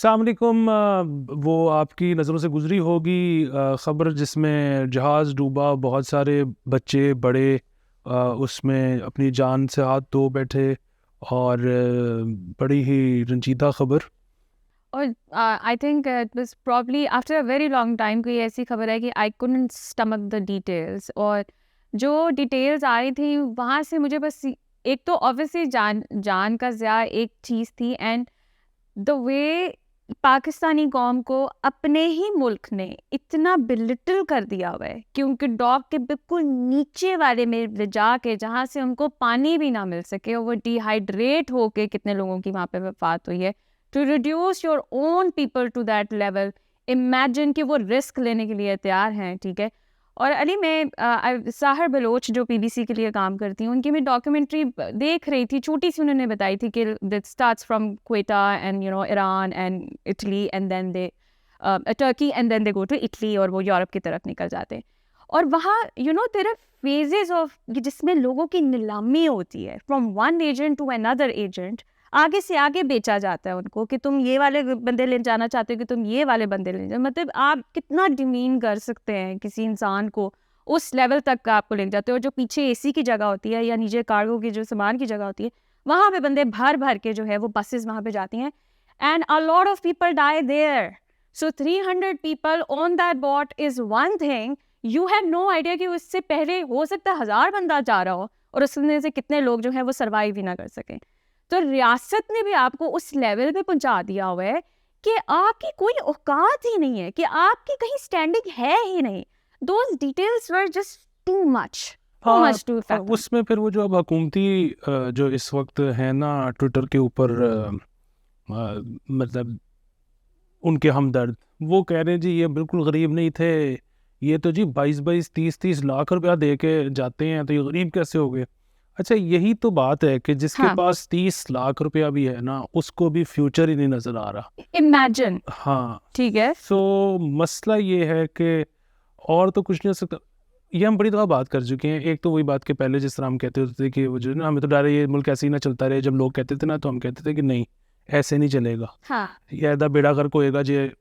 अस्सलाम वालेकुम। वो आपकी नज़रों से गुजरी होगी ख़बर जिसमें जहाज़ डूबा, बहुत सारे बच्चे बड़े उसमें अपनी जान से हाथ धो बैठे और बड़ी ही रंजीदा ख़बर। और I think it was probably after a very long time कोई ऐसी खबर है कि I couldn't stomach the details. और जो डिटेल्स आ रही थी वहाँ से मुझे बस एक तो ऑब्वियसली जान जान का ज़िया एक चीज़ थी, एंड द वे पाकिस्तानी कौम को अपने ही मुल्क ने इतना बिलिटल कर दिया हुआ है कि उनके डॉग के बिल्कुल नीचे वाले में ले जाके जहाँ से उनको पानी भी ना मिल सके और वो डिहाइड्रेट होके कितने लोगों की वहाँ पे वफात हुई है। To reduce your own people to that level, imagine कि वो रिस्क लेने के लिए तैयार हैं। ठीक है। और अली मैं साहर बलोच जो पीबीसी के लिए काम करती हूँ, उनकी मैं डॉक्यूमेंट्री देख रही थी, छोटी सी उन्होंने बताई थी कि that starts from Quetta and Iran and Italy and then they Turkey and then they go to Italy और वो यूरोप की तरफ निकल जाते हैं। और वहाँ देयर आर फेजेस ऑफ जिसमें लोगों की नीलामी होती है from one agent to another agent. आगे से आगे बेचा जाता है उनको कि तुम ये वाले बंदे ले जाना चाहते हो कि तुम ये वाले बंदे ले जाओ। मतलब आप कितना डिमीन कर सकते हैं किसी इंसान को, उस लेवल तक का आपको ले जाते हो। और जो पीछे एसी की जगह होती है या नीचे कार्गो की जो सामान की जगह होती है, वहाँ पे बंदे भर भर के जो है वो बसेस वहाँ पे जाती हैं, and a lot of people die there. So 300 people on that boat is one thing. You have no idea कि उससे पहले हो सकता है 1000 बंदा जा रहा हो और उसमें से कितने लोग जो है वो सर्वाइव ही ना कर सकें। तो रियासत ने भी आपको उस लेवल पे पहुंचा दिया हुआ है कि आपकी कोई औकात ही नहीं है, कि आपकी कहीं स्टैंडिंग है ही नहीं। Those details were just too much to fact. उसमें फिर वो जो अब हुकूमती जो इस वक्त है ना ट्विटर के ऊपर मतलब उनके हमदर्द वो कह रहे हैं जी ये बिल्कुल गरीब नहीं थे, ये तो जी 22-22 30-30 लाख रुपया दे के जाते हैं, तो ये गरीब कैसे हो गए। अच्छा, यही तो बात है कि जिसके हाँ, पास 30 लाख रुपया भी है ना उसको भी फ्यूचर ही नहीं नजर आ रहा। इमेजिन। हाँ, ठीक है। सो मसला ये है कि और तो कुछ नहीं हो सकता। ये हम बड़ी दफ़ा बात कर चुके हैं। एक तो वही बात के पहले जिस तरह हम कहते होते थे कि वो जो ना हमें तो डर है ये मुल्क ऐसे ही ना चलता रहे, जब लोग कहते थे ना तो हम कहते थे कि नहीं ऐसे नहीं चलेगा, हाँ, ये ऐदा बेड़ा गर्क होएगा जे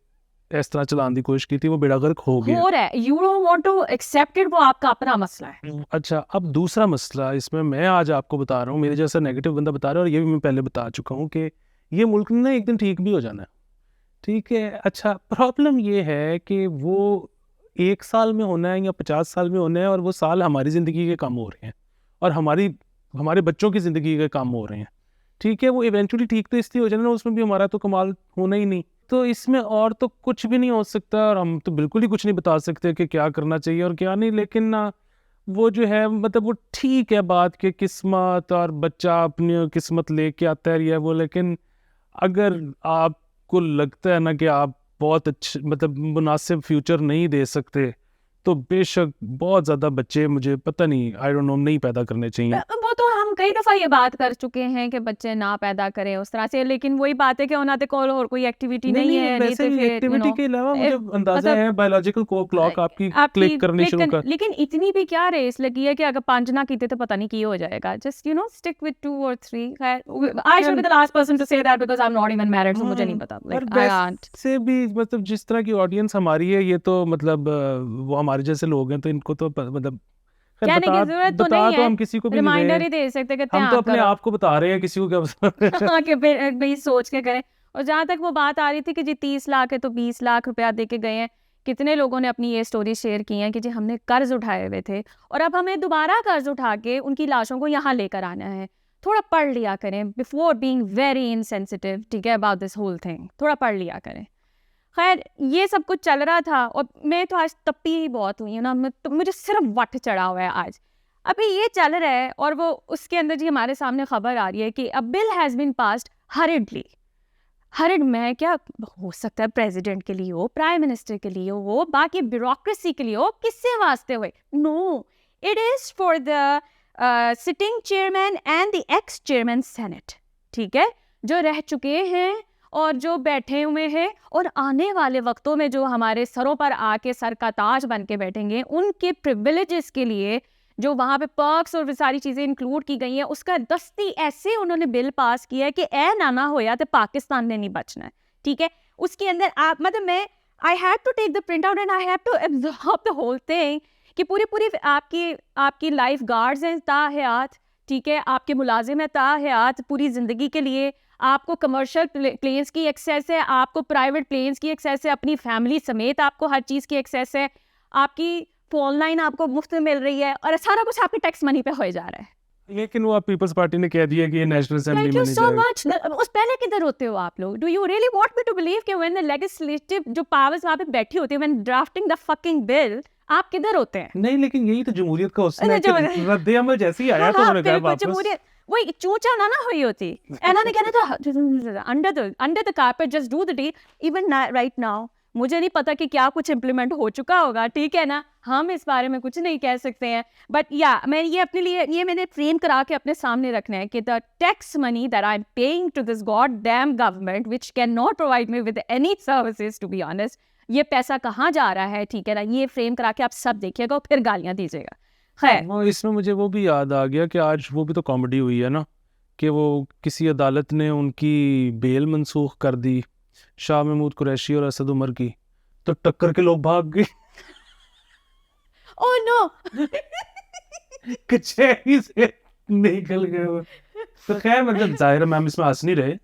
इस तरह चलाने की कोशिश की थी, वो बेड़ा गर्क हो गया। हो रहा है, you don't want to accept it, वो आपका अपना मसला है। अच्छा, अब दूसरा मसला इसमें मैं आज आपको बता रहा हूँ, मेरे जैसा नेगेटिव बंदा बता रहा है, और ये भी मैं पहले बता चुका हूँ कि ये मुल्क ने ना एक दिन ठीक भी हो जाना है। ठीक है। अच्छा, प्रॉब्लम ये है कि वो 1 साल में होना है या 50 साल में होना है, और वो साल हमारी ज़िंदगी के कम हो रहे हैं और हमारे बच्चों की ज़िंदगी के कम हो रहे हैं। ठीक है, वो इवेंचुअली ठीक तो इसलिए हो जाना, उसमें भी हमारा तो कमाल होना ही नहीं। तो इसमें और तो कुछ भी नहीं हो सकता, और हम तो बिल्कुल ही कुछ नहीं बता सकते कि क्या करना चाहिए और क्या नहीं। लेकिन ना वो जो है मतलब वो ठीक है बात कि किस्मत और बच्चा अपनी किस्मत लेके आता है या वो, लेकिन अगर आपको लगता है ना कि आप बहुत अच्छे मतलब मुनासिब फ्यूचर नहीं दे सकते, तो बेशक बहुत ज़्यादा बच्चे, मुझे पता नहीं, आई डोंट नो, नहीं पैदा करने चाहिए। वो तो हम कई दफा ये बात कर चुके हैं कि बच्चे ना पैदा करें उस तरह से, लेकिन वही बात है कि उन्होंने और कोई एक्टिविटी नहीं है, नहीं वैसे तो भी फिर एक्टिविटी के अलावा मुझे अंदाजा मतलब है बायोलॉजिकल क्लॉक आपकी आपकी क्लिक करनी शुरू कर। लेकिन इतनी भी क्या रेस लगी है कि अगर 5 ना कीते तो पता नहीं की हो जाएगा। Just stick with 2 or 3। I should be the last person to say that because I am not even married, so मुझे नहीं पता, और लाइक आई कांट। वैसे भी मतलब जिस तरह की ऑडियंस हमारी है, ये तो मतलब वो हमारे जैसे लोग हैं, तो इनको तो मतलब खैर कहने की बता जरूरत तो बता नहीं तो है, हम किसी को भी नहीं रिमाइंडर रहे, ही दे सकते कि हम तो ध्यान अपने करो। आप को बता रहे हैं, किसी को क्या हाँ, कि भाई सोच के करें। और जहाँ तक वो बात आ रही थी कि जी 30 लाख है तो 20 लाख रुपया दे के गए हैं, कितने लोगों ने अपनी ये स्टोरी शेयर की है कि जी हमने कर्ज उठाए हुए थे और अब हमें दोबारा कर्ज उठा के उनकी लाशों को यहाँ लेकर आना है। थोड़ा पढ़ लिया करें बिफोर बीइंग वेरी इनसेंसिटिव, ठीक है, अबाउट दिस होल थिंग। थोड़ा पढ़ लिया करें। खैर, ये सब कुछ चल रहा था और मैं तो आज तप्पी ही बहुत हुई हूँ ना, तो मुझे सिर्फ वट चढ़ा हुआ है आज। अभी ये चल रहा है और वो उसके अंदर जी हमारे सामने खबर आ रही है कि a bill has been passed hurriedly. Hurried में क्या हो सकता है, प्रेसिडेंट के लिए हो, प्राइम मिनिस्टर के लिए हो, बाकी ब्यूरोक्रेसी के लिए हो, किससे वास्ते हुए? No, it is for the sitting chairman and the ex chairman senate. ठीक है, जो रह चुके हैं और जो बैठे हुए हैं और आने वाले वक्तों में जो हमारे सरों पर आके सर का ताज बन के बैठेंगे, उनके प्रिविलेजेस के लिए जो वहाँ पे पर्क्स और सारी चीज़ें इंक्लूड की गई हैं, उसका दस्ती ऐसे उन्होंने बिल पास किया है कि ए नाना होया तो पाकिस्तान ने नहीं बचना है। ठीक है, उसके अंदर आप मतलब मैं I have to take the print out and I have to absorb the whole thing कि पूरी आपकी लाइफ गार्ड्स हैं ताहयात, ठीक है, आपके मुलाजिम हैं ताहयात पूरी ज़िंदगी के लिए, आपको कमर्शियल प्लेन्स की एक्सेस है, आपको प्राइवेट प्लेन्स की एक्सेस है, अपनी फैमिली समेत आपको हर चीज़ की एक्सेस है, आपकी फ़ोन लाइन आपको मुफ्त में मिल रही है और सारा कुछ आपके टैक्स मनी पे हो जा रहा है। लेकिन वो आप पीपल्स पार्टी ने कह दिया कि ये नेशनल असेंबली थैंक में यू नहीं सो जाएगा। मच। उस पहले किधर होते हो आप लोग? Do you really want me to believe कि व्हेन द लेजिस्लेटिव जो पावर्स वहाँ पे बैठी होती है, when drafting the fucking bill, आप किधर होते हैं? नहीं, लेकिन यही तो जमहूरियत का हुस्न है अरे कि रद्द अमल जैसे ही आया तो उन्होंने कहा बिल्कुल वापस। जमहूरियत वही चूचा ना हुई होती। इन्होंने कहना था under the carpet just do the deal. Even right now मुझे नहीं पता कि क्या कुछ इम्प्लीमेंट हो चुका होगा, ठीक है ना, हम इस बारे में कुछ नहीं कह सकते हैं, बट या मैं ये अपने लिए ये मैंने फ्रेम करा के अपने सामने रखना है कि the tax money that I am paying to this god damn government which can not provide me with any services to be honest, ये पैसा कहाँ जा रहा है, ठीक है ना, ये फ्रेम करा के आप सब देखिएगा और फिर गालियाँ दीजिएगा। खैर वो इसमें मुझे वो भी याद आ गया कि आज वो भी तो कॉमेडी हुई है ना कि वो किसी अदालत ने उनकी बेल मनसूख कर दी, शाह महमूद कुरैशी और असद उमर की, तो टक्कर के लोग भाग गए ओह नो कचहरी से निकल गए वो। तो खैर मतलब जाहिर है मैम इसमें हंस नहीं रहे,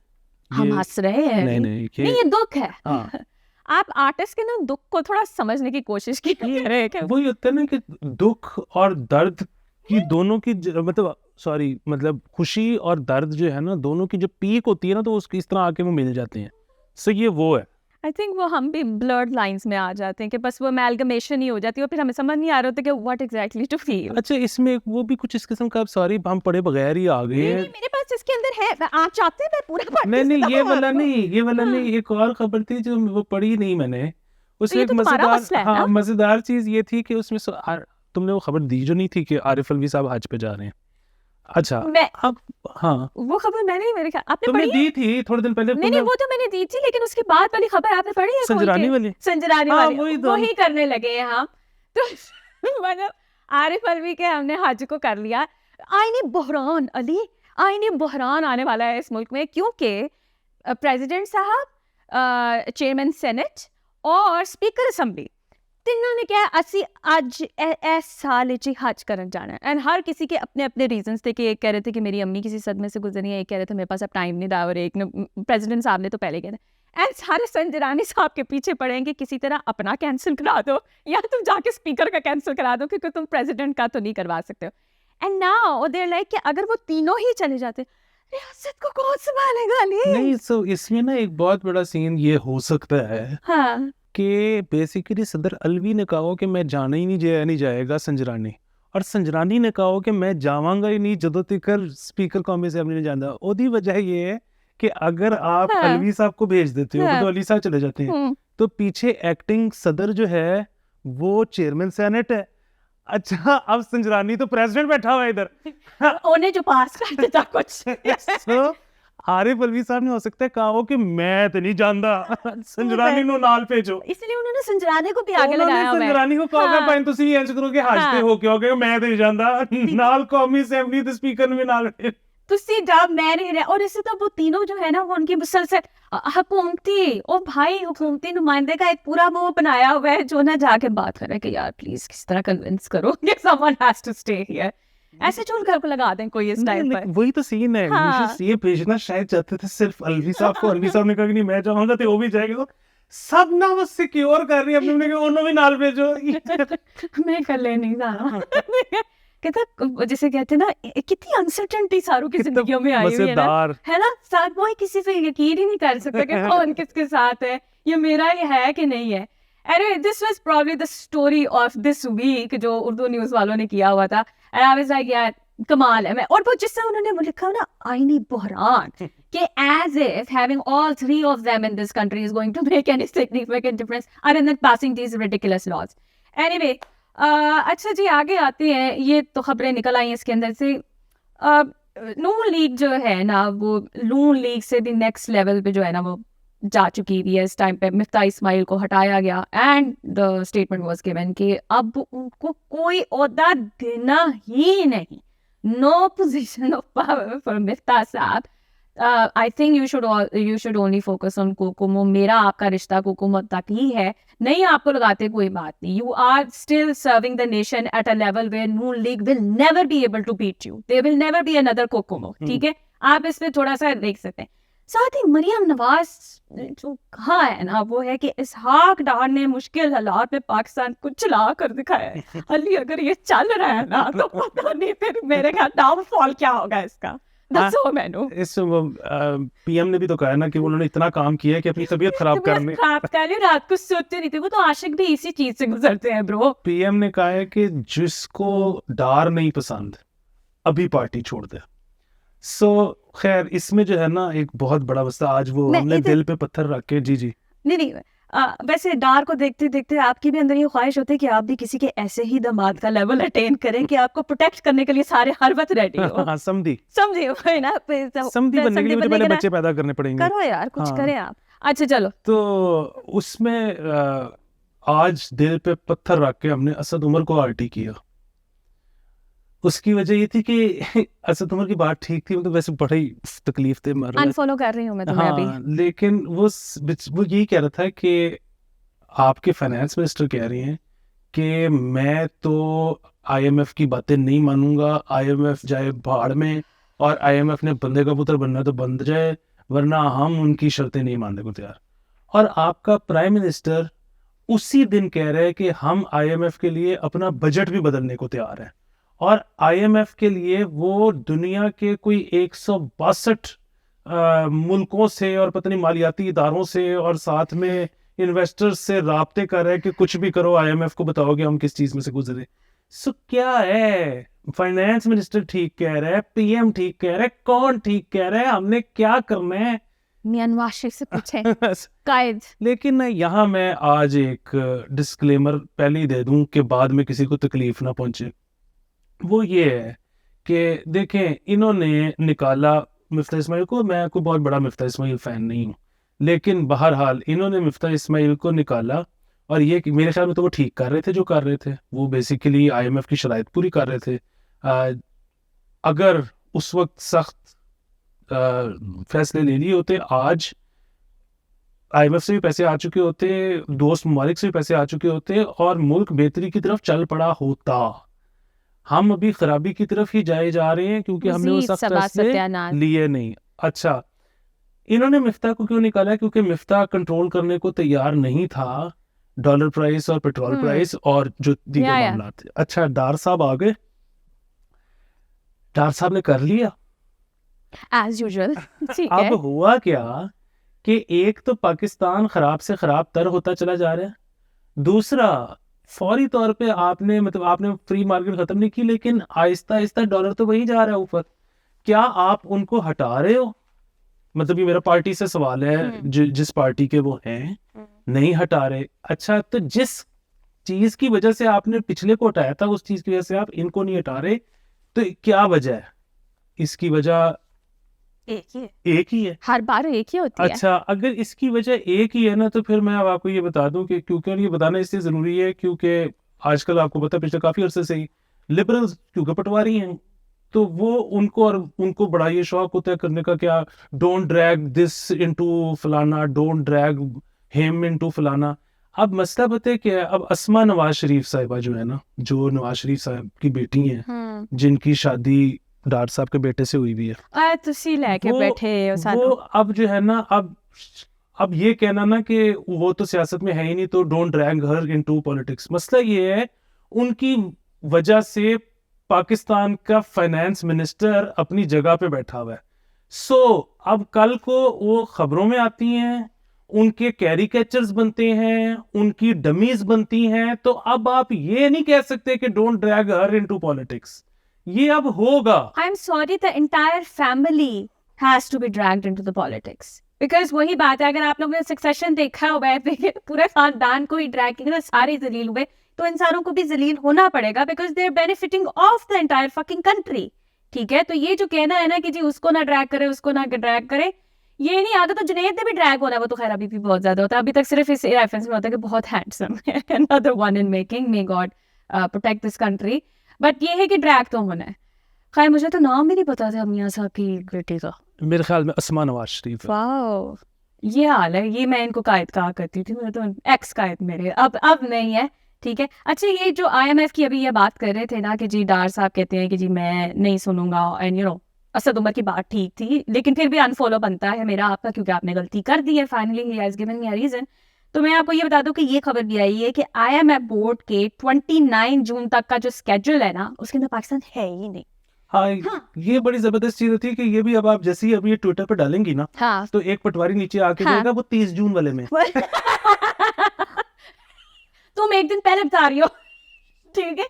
हम ये हंस रहे हैं नहीं नहीं नहीं ये दुख है। हाँ आप आर्टिस्ट के ना दुख को थोड़ा समझने की कोशिश की करें कि वही होता है ना कि दुख और दर्द की दोनों की मतलब सॉरी मतलब खुशी और दर्द जो है ना दोनों की जो पीक होती है ना तो उसकी इस तरह आके वो मिल जाते हैं। सो ये वो है। आई थिंक वो हम भी ब्लर्ड लाइंस में आ जाते हैं कि बस वो अमेलगमेशन ही हो जाती है और फिर हमें समझ नहीं आ रहा होता कि व्हाट एग्जैक्टली टू फील। अच्छा इसमें वो भी कुछ इस किस्म का सॉरी हम पढ़े बगैर ही आ गए नहीं हैं। नहीं मेरे पास इसके अंदर है, आप चाहते हैं मैं पूरा पढ़ नहीं के नहीं ये सुनाऊं वाला आपको? नहीं ये वाला हाँ। नहीं, एक और खबर थी जो वो पढ़ी नहीं मैंने। तो उसमें ये एक तो तुम्हारा मजेदार मसला है हाँ ना। मजेदार चीज ये थी कि उसमें तुमने वो खबर दी जो नहीं थी कि आरिफ अलवी साहब हज पे जा रहे हैं। अच्छा मैं अब हाँ वो खबर मैंने मेरे ख्याल आपने तुमने पढ़ी है? दी थी थोड़े दिन पहले नहीं नहीं तुमने वो तो मैंने दी थी लेकिन उसके बाद वाली खबर आपने पढ़ी है खोल संजरानी के? वाली संजरानी हाँ वाली वही तो वही करने लगे हैं हम तो मतलब आरिफ अलवी के हमने हज को कर लिया। आईनी बहरान अली, आईनी बहरान आने वाला है इस मुल्क में क्योंकि प्रेसिडेंट साहब, चेयरमैन सेनेट और स्पीकर असम्बली तीनों ने क्या असी आज इस साल जी हज करन जाना है एंड हर किसी के अपने अपने रीजंस थे कि एक कह रहे थे कि मेरी अम्मी किसी सदमे से गुजरी है, एक कह रहे थे मेरे पास अब टाइम नहीं था और एक ने प्रेसिडेंट साहब ने तो पहले कह रहे एंड सारे संजरानी साहब के पीछे पड़ेंगे किसी तरह अपना कैंसिल करा दो या तुम जाके स्पीकर का कैंसिल करा दो क्योंकि तुम प्रेसिडेंट का तो नहीं करवा सकते हो। एंड नाउ देयर लाइक कि अगर वो तीनों ही चले जाते रियासत को कौन संभालेगा नहीं। सो इसमें ना एक बहुत बड़ा सीन ये हो सकता है हाँ कि बेसिकली सदर अलवी ने कहा कि मैं जाना ही नहीं जाएगा संजरानी, और संजरानी ने कहा कि मैं जावांगा ही नहीं जदों तक स्पीकर कौमी असेंबली नहीं जाता। ओदी वजह ये है कि अगर आप हाँ। अलवी साहब को भेज देते हो हाँ। तो अली साहब चले जाते हैं तो पीछे एक्टिंग सदर जो है वो चेयरमैन सेनेट है। अच्छा अब संजरानी तो प्रेसिडेंट बैठा हुआ है इधर उन्हें जो पास कर देता कुछ So, आरिफ अलवी साहब ने हो सकता है कहा हो कि मैं तो नहीं जानता संजरानी नु नाल भेजो, इसलिए उन्होंने संजरानी को भी आगे उन्होंने लगाया हुआ है। संजरानी को कहा हाँ। भाई तुसी इंज करो कि हज पे हो के होगे मैं तो नहीं जानता नाल कौमी असेंबली दे स्पीकर में नाल तुसी जब मैं नहीं रहा और इससे तो वो तीनों जो है ना वो उनकी मुसलसल हुकूमती ओ भाई हुकूमती नुमाइंदे का एक पूरा वो बनाया हुआ है जो ना जाके बात करे कि यार प्लीज किस तरह कन्विंस करो कि someone has to stay here. ऐसे चूल घर को लगा दें कोई इस टाइम पर। वही तो सीन है। हाँ। मुझे ये भेजना शायद चाहते थे सिर्फ अलवी साहब को, अलवी साहब ने कहा कि नहीं मैं जाऊंगा तो वो भी जाएगा, सब ना वो सिक्योर कर रही है अपने कि उन्होंने भी नाल भेजो मैं कर ले नहीं था कहता जैसे कहते ना कितनी अनसर्टेनिटी सारों की जिंदगियों में आई हुई है ना साथ वो किसी पे यकीन ही नहीं कर सकता कि कौन किसके साथ है, ये मेरा ही है कि नहीं है। अरे this was probably the story of this week जो उर्दू न्यूज़ वालों ने किया हुआ था एंड आई वाज लाइक यार कमाल है। मैं और वो जिससे उन्होंने वो लिखा ना आईनी बहरान कि as if having all three of them in this country is going to make any significant difference other than passing these ridiculous laws. Anyway, अच्छा जी आगे आते हैं। ये तो खबरें निकल आई हैं इसके अंदर से। नून लीग जो है ना वो नून लीग से भी नेक्स्ट लेवल पे जो है ना वो जा चुकी हुई है। इस टाइम पे मिफ्ता इस्माइल को हटाया गया and the statement was given कि अब उनको कोई ओहदा देना ही नहीं, no position of power for Mifta साहब। I think you should only focus on Kokomo. मेरा आपका रिश्ता कोकोमो तक ही है. नहीं आपको लगाते कोई बात नहीं. You are still serving the nation at a level where Noon League will never be able to beat you. There will never be another Kokomo. ठीक है, आप इसमें थोड़ा सा देख सकते हैं. साथ ही मरियम नवाज जो कहा है ना, वो है कि इसहाक डार ने मुश्किल हालात में पाकिस्तान को चला कर दिखाया है. अली अगर ये चल रहा है ना तो पता नहीं फिर मेरे ख्याल डाउनफॉल क्या होगा इसका. दसो मैनू. इस पीएम ने भी तो कहा है ना कि उन्होंने इतना काम किया है कि अपनी तबीयत खराब करने. खराब कर ली, रात को सोते नहीं थे. वो तो आशिक भी इसी चीज से गुजरते हैं ब्रो. पीएम ने कहा है कि जिसको डार नहीं पसंद अभी पार्टी छोड़ दे. सो खैर इसमें जो है ना एक बहुत बड़ा मसला आज वो नहीं, हमने इधर- दिल पे पत्थर रख के जी नहीं वैसे डार को देखते देखते आपकी भी अंदर ये ख्वाहिश होती है कि आप भी किसी के ऐसे ही दामाद का लेवल अटेन करें कि आपको प्रोटेक्ट करने के लिए सारे हर वक्त रेडी हो. हाँ समझी समझिए वही ना. समझी बनने के लिए मुझे पहले बच्चे पैदा करने पड़ेंगे. करो यार कुछ हाँ. करें आप. अच्छा चलो. तो उसमें आज दिल पे पत्थर रख के हमने असद उमर को आरटी किया. उसकी वजह ये थी कि असद उमर की बात ठीक थी, मतलब वैसे बड़ी तकलीफ थे मर रहे. अनफॉलो कर रही हूँ मैं तुम्हें अभी. हाँ लेकिन वो यही कह रहा था कि आपके फाइनेंस मिनिस्टर कह रही हैं कि मैं तो आईएमएफ की बातें नहीं मानूंगा. आईएमएफ जाए भाड़ में, और आईएमएफ ने बंदे का पुत्र बनना तो बन जाए, वरना हम उनकी शर्तें नहीं मानने को तैयार. और आपका प्राइम मिनिस्टर उसी दिन कह रहे हैं कि हम आईएमएफ के लिए अपना बजट भी बदलने को तैयार हैं. और आईएमएफ के लिए वो दुनिया के कोई 162 मुल्कों से और पता नहीं मालियाती इदारों से और साथ में इन्वेस्टर्स से राब्ते कर रहे हैं कि कुछ भी करो आईएमएफ को बताओगे हम किस चीज में से गुजरे. सो क्या है, फाइनेंस मिनिस्टर ठीक कह रहा है, पीएम ठीक कह रहा है, कौन ठीक कह रहा है, हमने क्या करना है. मियां नवाज शरीफ से पूछे कायद. लेकिन ना यहाँ मैं आज एक डिस्क्लेमर पहले ही दे दूं कि बाद में किसी को तकलीफ ना पहुंचे. वो ये है कि देखें इन्होंने निकाला मिफ्ता इस्माइल को. मैं कोई बहुत बड़ा मिफ्ता इस्माइल फैन नहीं हूँ, लेकिन बहरहाल इन्होंने मिफ्ता इस्माइल को निकाला. और ये कि मेरे ख्याल में तो वो ठीक कर रहे थे जो कर रहे थे. वो बेसिकली आईएमएफ की शराइत पूरी कर रहे थे. अगर उस वक्त सख्त फैसले ले लिए होते, आज आईएमएफ से भी पैसे आ चुके होते, दोस्त ममालिक से भी पैसे आ चुके होते, और मुल्क बेहतरी की तरफ चल पड़ा होता. हम अभी खराबी की तरफ ही जाए जा रहे हैं क्योंकि हमने वो मजीद सख्त सबा फैसले सत्यानाश. लिए नहीं. अच्छा, इन्होंने मिफ्ता को क्यों निकाला? क्योंकि मिफ्ता कंट्रोल करने को तैयार नहीं था डॉलर प्राइस और पेट्रोल प्राइस और जो दीगर या. मामला थे. अच्छा, डार साहब आ गए, डार साहब ने कर लिया. As usual. ठीक अब है. हुआ क्या कि एक तो पाकिस्तान खराब से खराब तर होता चला जा रहा है, दूसरा फौरी तौर पे आपने आपने फ्री मार्केट खत्म नहीं की, लेकिन आहिस्ता आहिस्ता डॉलर तो वही जा रहा है ऊपर. क्या आप उनको हटा रहे हो? मतलब ये मेरा पार्टी से सवाल है, जिस पार्टी के वो हैं नहीं हटा रहे. अच्छा, तो जिस चीज की वजह से आपने पिछले को हटाया था उस चीज की वजह से आप इनको नहीं हटा रहे, तो क्या वजह है? इसकी वजह एक ही है. हर बार एक ही होती है. अच्छा, अगर इसकी वजह एक ही है ना, तो फिर मैं अब आपको ये बता दूं कि क्योंकि, और ये बताना इसलिए जरूरी है क्योंकि आजकल आपको पता है पिछले काफी अरसे से ही लिबरल्स क्योंकि पटवारी हैं, तो वो उनको बड़ा ये शौक होता है करने का, क्या डोंट ड्रैग दिस इनटू फलाना, डोंट ड्रैग हिम इनटू फलाना. अब मसला पता है क्या है? अब अस्मा नवाज शरीफ साहिबा जो है ना, जो नवाज शरीफ साहब की बेटी हैं, जिनकी शादी डार साहब के बेटे से हुई भी है, तुसी लेके वो- बैठे हो वो सानू. अब जो है ना, अब ये कहना ना कि वो तो सियासत में है ही नहीं तो don't drag her into politics. मसला ये है उनकी वजह से पाकिस्तान का फाइनेंस मिनिस्टर अपनी जगह पे बैठा हुआ है. सो अब कल को वो खबरों में आती हैं, उनके कैरिकेचर्स बनते हैं, उनकी डमीज बनती हैं, तो अब आप ये नहीं कह सकते कि don't drag her into politics. ये अब होगा. I'm sorry, the entire family has to be dragged into the politics. Because वही बात है, अगर आप लोगों ने सक्सेशन देखा हुआ है, पूरे खानदान को ही ड्रैग किया, सारे जलील हुए, तो इंसानों को भी जलील होना पड़ेगा because they're benefiting of the entire fucking country. ठीक है, तो ये जो कहना है ना कि जी उसको ना ड्रैग करे, उसको ना ड्रैग करे, ये नहीं आता. तो जुनैद ने भी ड्रैग होना है, वो तो खैर अभी भी बहुत ज्यादा होता है. अभी तक सिर्फ इस रेफरेंस में होता है कि बहुत हैंडसम है, another one in making, may God protect this country. But ये है कि ड्रैग तो होना है. खैर मुझे तो नाम भी नहीं पता था मियाँ साहब की बेटे का। मेरे ख्याल में अस्मा नवाज शरीफ है। वाओ, ये हाल है। ये मैं इनको कायद कहा करती थी, मैं तो एक्स कायद मेरे, अब नहीं है। ठीक है, अच्छा ये जो IMF की अभी ये बात कर रहे थे ना कि जी डार साहब कहते हैं कि जी मैं नहीं सुनूंगा, and you know Asad Umar की बात ठीक थी, लेकिन फिर भी अनफॉलो बनता है मेरा आपका, क्योंकि आपने गलती कर दी है। Finally he has given me a reason. तो मैं आपको ये बता दूं कि ये खबर भी आई है कि IMF बोर्ड के 29 जून तक का जो स्केड्यूल है ना, उसके अंदर पाकिस्तान है ही नहीं। हाँ, हाँ ये बड़ी जबरदस्त चीज होती है कि ये भी अब आप जैसे ही अभी ये ट्विटर पे डालेंगी ना, हाँ तो एक पटवारी नीचे आके हाँ। देगा वो 30 जून वाले में। तुम एक दिन पहले बता रही हो, ठीक है।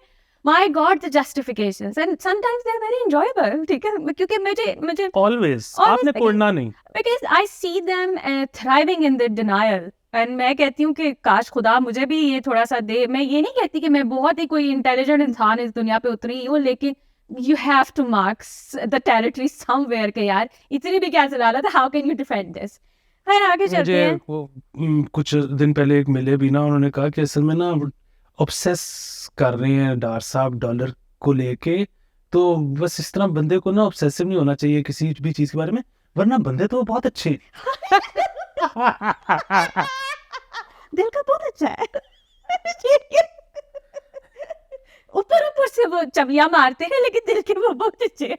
My god, the justifications and sometimes they are very enjoyable, ठीक है, क्योंकि मुझे ऑलवेज Always आपने again. कोड़ना नहीं। Because I see them thriving in the denial, एंड मैं कहती हूँ कि काश खुदा मुझे भी ये थोड़ा सा दे। मैं ये नहीं कहती कि मैं बहुत ही कोई इंटेलिजेंट इंसान इस दुनिया पे उतरी हूँ, लेकिन you have two marks the territory somewhere के यार इतनी भी क्या चला रहा था, how can you defend this. खैर आगे चलते मुझे हैं। वो कुछ दिन पहले एक मिले भी ना, उन्होंने कहा कि असल में ना ऑब्सेस कर रहे हैं डार साहब डॉलर को लेके, तो बस इस तरह बंदे को ना ऑब्सेसिव नहीं होना चाहिए किसी भी चीज के बारे में, वरना बंदे तो बहुत अच्छे हैं। दिल का बहुत अच्छा है। ऊपर ऊपर से वो चबिया मारते हैं, लेकिन दिल के वो बहुत अच्छे हैं।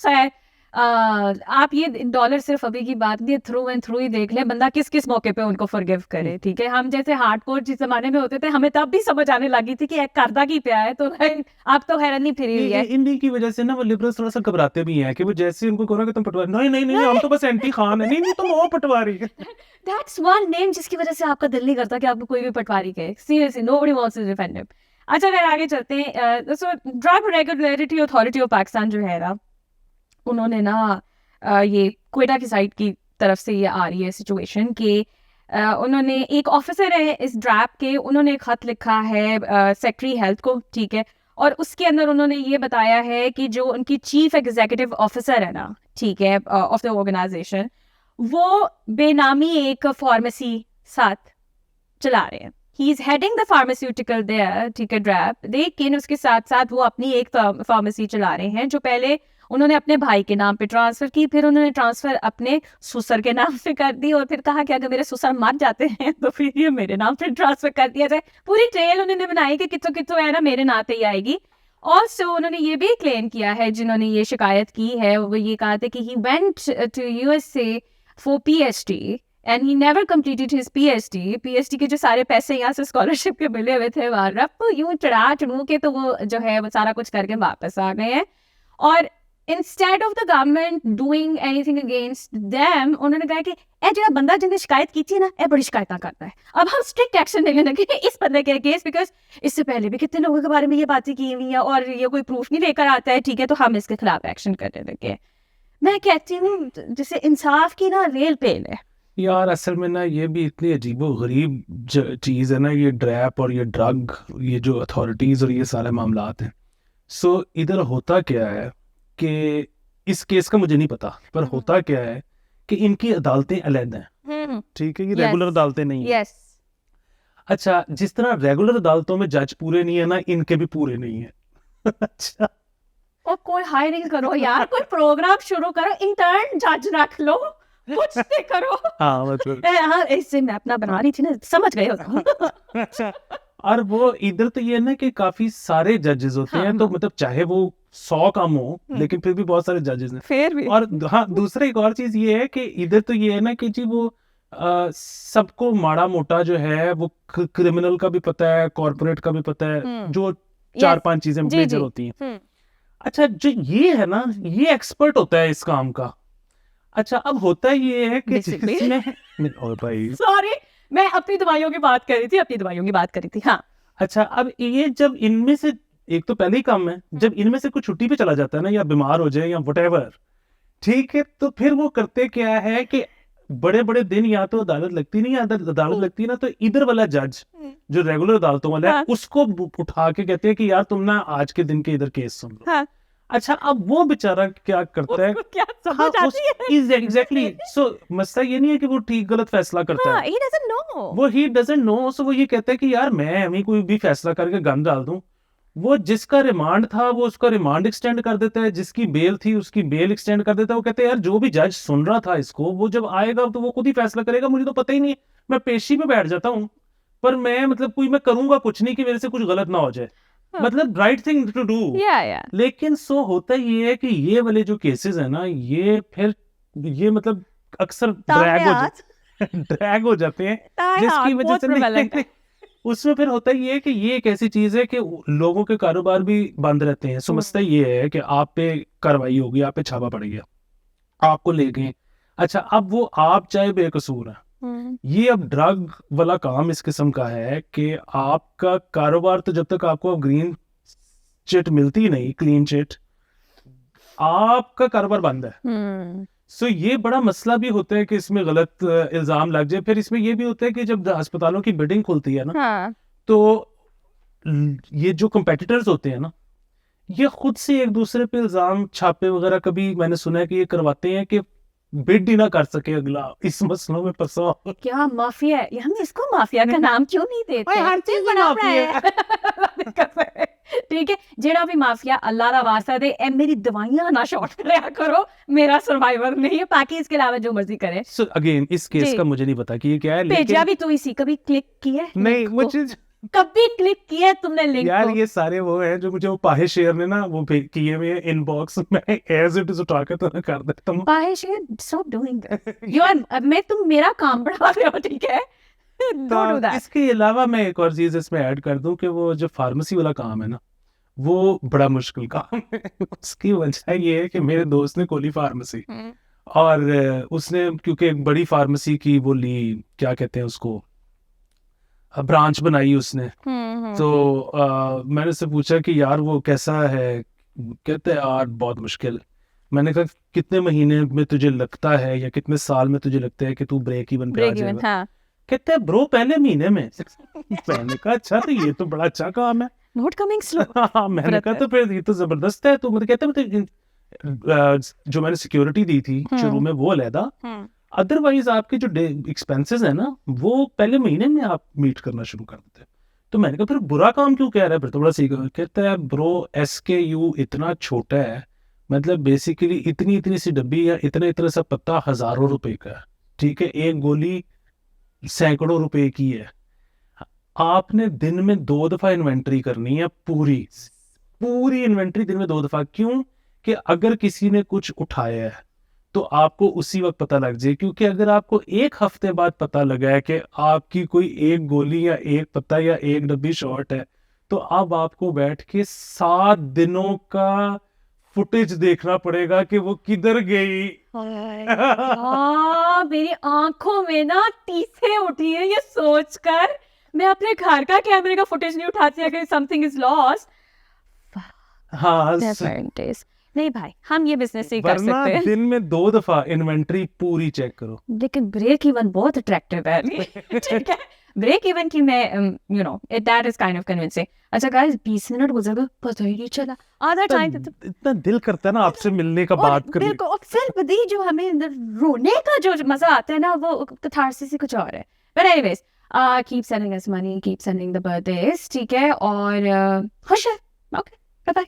खैर आप ये डॉलर सिर्फ अभी की बात नहीं है, थ्रू एंड थ्रू ही देख ले बंदा किस किस मौके पे उनको फॉरगिव करे, ठीक है। हम जैसे हार्डकोर जिस जमाने में होते थे, हमें तब भी समझ आने लगी थी कि करदा की प्या है, तो आप तो हैरान नहीं फिरी हुई है। इन्हीं की वजह से ना वो लिबरल्स थोड़ा सा घबराते भी हैं कि वो जैसे ही उनको कहो कि तुम पटवारी, नहीं नहीं नहीं हम तो बस एंटी खान है, नहीं नहीं तुम वो पटवारी है। दैट्स वन नेम जिसकी वजह से आपका दिल नहीं करता कि आपको कोई भी पटवारी कहे। Seriously nobody wants to defend him. अच्छा फिर आगे चलते हैं। So drug regulatory authority of Pakistan जो है ना, उन्होंने ना ये क्वेटा की साइड की तरफ से ये आ रही है सिचुएशन कि उन्होंने एक ऑफिसर है इस ड्रैप के, उन्होंने एक खत लिखा है सेक्रेटरी हेल्थ को, ठीक है, और उसके अंदर उन्होंने ये बताया है कि जो उनकी चीफ एग्जीक्यूटिव ऑफिसर है ना, ठीक है, ऑफ द ऑर्गेनाइजेशन, वो बेनामी एक फार्मेसी साथ चला रहे हैं। He is heading the pharmaceutical there, ठीक है, ड्रैप, लेकिन उसके साथ साथ वो अपनी एक फार्मेसी चला रहे हैं जो पहले उन्होंने अपने भाई के नाम पे ट्रांसफर की, फिर उन्होंने ट्रांसफर अपने ससुर के नाम पे कर दी, और फिर कहा कि अगर मेरे ससुर मर जाते हैं तो फिर ये मेरे नाम पे ट्रांसफर कर दिया जाए। पूरी ट्रेल उन्होंने बनाई कि कितो कितो है ना मेरे नाम पे ही आएगी। ऑल्सो उन्होंने ये भी क्लेम किया है, जिन्होंने ये शिकायत की है, वो ये कहा था कि he went to USA for PhD and he never completed his PhD के जो सारे पैसे यहाँ से स्कॉलरशिप के मिले हुए थे वहाँ रप यूं चढ़ा चढ़ू के तो वो जो है वो सारा कुछ करके वापस आ गए हैं। और instead of the government doing anything against them, उन्होंने कहा कि ए जो बंदा जिसने शिकायत की थी ना, ए बड़ी शिकायत करता है, अब हम स्ट्रिक्ट एक्शन लेने लगे इस बंदे के केस, बिकॉज इससे पहले भी कितने लोगों के बारे में ये बातें की हुई है और ये कोई प्रूफ नहीं लेकर आता है, ठीक है, तो हम इसके खिलाफ एक्शन करने लगे। मैं कहती हूँ जैसे इंसाफ की ना रेल पेल है यार। असल में ना ये भी इतनी अजीबो गरीब चीज़ है ना, ये ड्रैप और ये ड्रग, ये जो अथॉरिटीज़ और ये सारे मामलात हैं। सो इधर होता क्या है कि इस केस का मुझे नहीं पता, पर होता क्या है कि इनकी अदालतें अलग हैं, ठीक है, ये रेगुलर अदालतें नहीं हैं। यस। अच्छा, जिस तरह रेगुलर अदालतों में जज पूरे नहीं है ना, इनके भी पूरे नहीं है। अच्छा, और कोई हायरिंग करो यार, कोई प्रोग्राम शुरू करो, इंटर्न जज रख लो, कुछ भी करो। हाँ मतलब हाँ, इससे मैं अपना बना रही थी ना, समझ गए हो। अच्छा, और वो इधर तो ये है ना कि काफी सारे जजेस होते हैं, तो मतलब चाहे वो 100 कम हो, लेकिन फिर भी बहुत सारे जजेस हैं फिर भी। और हाँ, दूसरा एक और चीज ये है कि इधर तो ये है ना कि जी वो सबको माड़ा मोटा जो है वो क्रिमिनल का भी पता है, कॉर्पोरेट का भी पता है, जो 4-5 चीजें मेजर होती हैं। अच्छा, जो ये है ना, ये एक्सपर्ट होता है इस काम का। अच्छा, अब होता ये है कि जिसमें ओ भाई सॉरी, मैं अपनी दवाइयों की बात कर रही थी, हाँ। अच्छा, अब ये जब इनमें से एक तो पहले ही काम है, जब इनमें से कोई छुट्टी पे चला जाता है ना, या बीमार हो जाए या व्हाटएवर, ठीक है, तो फिर वो करते क्या है कि बड़े बड़े दिन या तो अदालत लगती नहीं है, अदालत लगती है ना, तो इधर वाला जज जो रेगुलर अदालतों वाला है, उसको उठा के कहते हैं कि यार तुम ना आज के दिन के इधर केस सुन लो। अच्छा, अब वो बेचारा क्या करता है, क्या समझ आती है? एग्जैक्टली। सो मसला ये नहीं है कि वो ठीक गलत फैसला करता है, he doesn't know। वो ही डजंट नो। सो वो ये कहता है कि यार मैं अभी कोई भी फैसला करके गन डाल दूं, वो जिसका रिमांड था वो उसका रिमांड एक्सटेंड कर देता है, जिसकी बेल थी उसकी बेल एक्सटेंड कर देता है। वो कहते हैं यार जो भी जज सुन रहा था इसको, वो जब आएगा तो वो खुद ही फैसला करेगा, मुझे तो पता ही नहीं है, मैं पेशी पे बैठ जाता हूँ, पर मैं मतलब कोई मैं करूंगा कुछ नहीं कि मेरे से कुछ गलत ना हो जाए, हाँ। मतलब राइट थिंग टू डू। या लेकिन सो होता ये है कि ये वाले जो केसेस है ना, ये फिर ये मतलब अक्सर ड्रैग हो जाते हैं, जिसकी वजह से नहीं, उसमें फिर होता ये है कि ये एक ऐसी चीज है कि लोगों के कारोबार भी बंद रहते हैं। समझता ये है कि आप पे कार्रवाई होगी, आप पे छापा पड़ गया, आपको ले गए, अच्छा अब वो आप चाहे बेकसूर है, ये अब ड्रग वाला काम इस किस्म का है कि आपका कारोबार तो जब तक आपको ग्रीन चिट मिलती नहीं, क्लीन चिट, आपका कारोबार बंद है। सो ये बड़ा मसला भी होता है कि इसमें गलत इल्जाम लग जाए। फिर इसमें ये भी होता है कि जब अस्पतालों की बिडिंग खुलती है ना, तो ये जो कंपेटिटर्स होते हैं ना, ये खुद से एक दूसरे पे इल्जाम छापे वगैरह, कभी मैंने सुना है कि ये करवाते हैं कि बिड ही ना कर सके अगला, इस मसलों में फंसा हो। क्या माफिया है, हम इसको माफिया का नाम क्यों नहीं देते? हर चीज में माफिया है। ठीक है, जेड़ा भी माफिया अल्लाह दा वास्ता दे ए मेरी दवाइयां ना शॉर्ट करया करो, मेरा सर्वाइवर नहीं है, पैकेज के अलावा जो मर्जी करे। सो अगेन इस केस जी। का मुझे नहीं पता कि ये क्या है, भेजा लेकिन भी तू इसी, कभी क्लिक किया है नहीं लिंक को? मुझे कभी क्लिक किया है तुमने लिंक यार को? ये सारे वो हैं जो मुझे वो पाहे शेयर ने ना वो किए हुए इनबॉक्स में, एज इट इज उठा के तो कर देता हूँ। Stop doing this, you are, मैं तुम मेरा काम बढ़ा रहे हो, ठीक है? डोंट डू तो दैट। इसके अलावा मैं एक और चीज इसमें ऐड कर दूं कि वो जो फार्मेसी वाला काम है ना, वो बड़ा मुश्किल काम है। उसकी वजह ये है कि मेरे दोस्त ने खोली फार्मेसी, और उसने क्योंकि एक बड़ी फार्मेसी की वो ली, क्या कहते हैं उसको, ब्रांच बनाई उसने। तो मैंने उससे पूछा कि यार वो कैसा है, कहते हैं यार बहुत मुश्किल। मैंने कहा कितने महीने में तुझे लगता है या कितने साल में तुझे लगता है कि तू ब्रेक इवन पे आ ब्रेक इवन, जाएगा? हाँ। कहते हैं ब्रो पहले महीने में। मैंने कहा अच्छा तो ये तो बड़ा अच्छा काम है। Note coming slow. हाँ, मैंने कहा तो फिर ये तो जबरदस्त है। तो मुझे कहते मतलब जो मैंने सिक्योरिटी दी थी शुरू में वो अलहदा, अदरवाइज आपके जो एक्सपेंसेस है ना वो पहले महीने में आप मीट करना शुरू कर देते हैं। तो मैंने कहा फिर बुरा काम क्यों कह रहा है, फिर तो बड़ा सही। कहता है ब्रो SKU इतना छोटा है, मतलब बेसिकली इतनी इतनी सी डब्बी या इतना इतना सा पत्ता हजारों रुपए का है, ठीक है, एक गोली सैकड़ों रुपए की है। आपने दिन में 2 दफा इन्वेंट्री करनी है, पूरी पूरी इन्वेंट्री दिन में 2 दफा। क्यों? कि अगर किसी ने कुछ उठाया है तो आपको उसी वक्त पता लग जाए, क्योंकि अगर आपको एक हफ्ते बाद पता लगा है कि आपकी कोई एक गोली या एक पत्ता या एक डब्बी शॉर्ट है, तो अब आपको बैठ के 7 दिनों का फुटेज देखना पड़ेगा कि वो किधर गई। मेरी आंखों में ना टीसे उठी है ये सोचकर। मैं अपने घर का कैमरे का फुटेज नहीं उठाती अगर समथिंग इज लॉस्ट। हाँ, नहीं भाई, हम ये बिजनेस नहीं कर वरना सकते। दिन में 2 दफा इन्वेंट्री पूरी चेक करो। लेकिन ब्रेक इवन बहुत अट्रैक्टिव है। ठीक है, ब्रेक इवन की मैं you know that is kind of convincing. अच्छा गाइस, 20 मिनट गुजर गए पता ही नहीं चला। आधा टाइम तो इतना दिल करता है ना आपसे मिलने का, बात करने बिल्कुल। और फिर बदी जो हमें अंदर रोने का जो मजा आता है ना, वो कैथारसिस से कुछ और है। But anyways, keep sending us money, keep sending the birthdays, ठीक है? और खुश है। Okay, bye bye.